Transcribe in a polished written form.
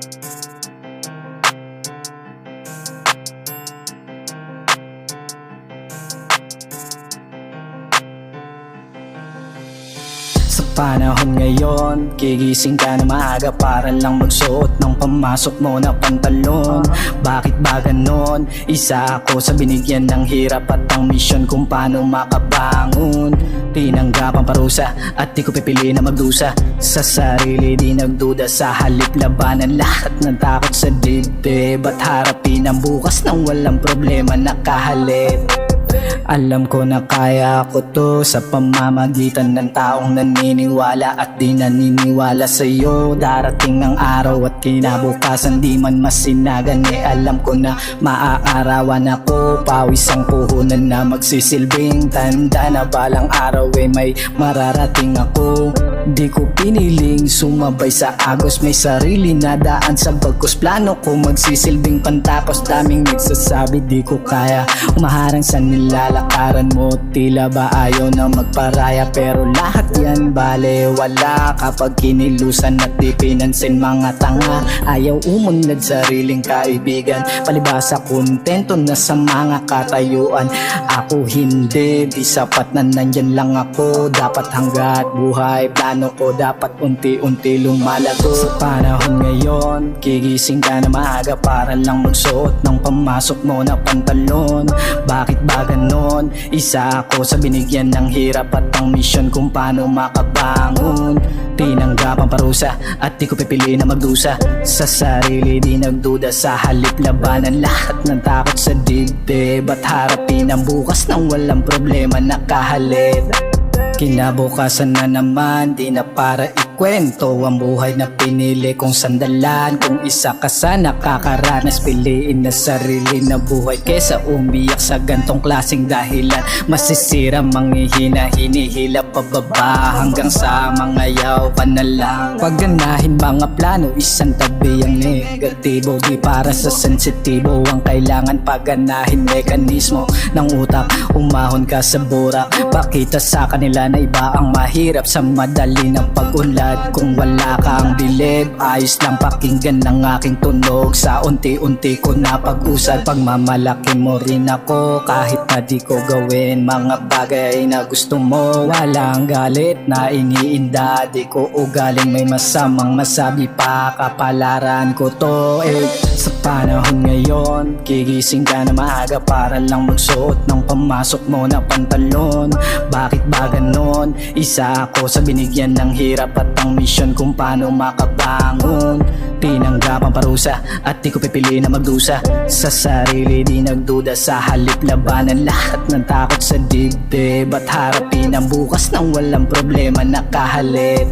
Sa panahon ngayon, gigising ka na maaga para lang magsuot ng pamasok mo na pantalon. Bakit ba ganon? Isa ako sa binigyan ng hirap at ang misyon kung paano makabangon. Tinanggap ang parusa at di ko pipili na magdusa sa sarili, di nagduda sa halip labanan lahat ng takot sa dibdib at harapin ang bukas nang walang problema nakahalip. Alam ko na kaya ko to sa pamamagitan ng taong naniniwala at di naniniwala sa'yo. Darating ang araw at kinabukasan di man masinagan, alam ko na maaarawan ako. Pawis ang puhunan na magsisilbing tanda na balang araw may mararating ako. Di ko piniling sumabay sa agos, may sarili na daan sa bagkus. Plano ko magsisilbing pantapos, daming nagsasabi di ko kaya. Umaharang sa nilalakaran mo, tila ba ayaw na magparaya. Pero lahat yan bale wala kapag kinilusan at di pinansin mga tanga. Ayaw umunlad sariling kaibigan, palibasa kontento na sa mga katayuan. Ako hindi, di sapat na nandyan lang ako. Dapat hanggat buhay, plano ko dapat unti-unti lumalago. Sa panahon ngayon, gigising ka na maaga para lang magsuot ng pamasok mo na pantalon. Bakit ba ganon? Isa ako sa binigyan ng hirap at ang misyon kung paano makabangon. Tinanggap ang parusa at di ko pipili na magdusa sa sarili, di nagduda sa halip labanan lahat ng takot sa dibdib at harapin ang bukas nang walang problema nakahalip. Kinabukasan na naman, di na para ikwento ang buhay na pinili kong sandalan. Kung isa ka sa nakakaranas, piliin na sarili na buhay kesa umiyak sa gantong klaseng dahilan. Masisira, manghihina, hinihila pababa hanggang sa mga yaw ka na lang. Pagganahin mga plano, isang tabi ang negatibo. Di para sa sensitibo, ang kailangan pagganahin mekanismo ng utak. Umahon ka sa burak, pakita sa kanila na iba ang mahirap sa madali ng pag-unlad. Kung wala kang bilib, ayos lang pakinggan ng aking tunog. Sa unti-unti ko na pag-usad, pagmamalaki mo rin ako kahit na di ko gawin mga bagay na gusto mo. Walang galit na iniinda, di ko ugaling may masamang masabi pa. Kapalaran ko to sa panahon ngayon, gigising ka na maaga para lang magsuot ng pamasok mo na pantalon. Bakit ba ganon? Isa ako sa binigyan ng hirap at ang misyon kung paano makabangon. Tinanggap ang parusa at di ko pipili na magdusa sa sarili, di nagduda sa halip labanan lahat ng takot sa dibdib at harapin ang bukas nang walang problema nakahalip.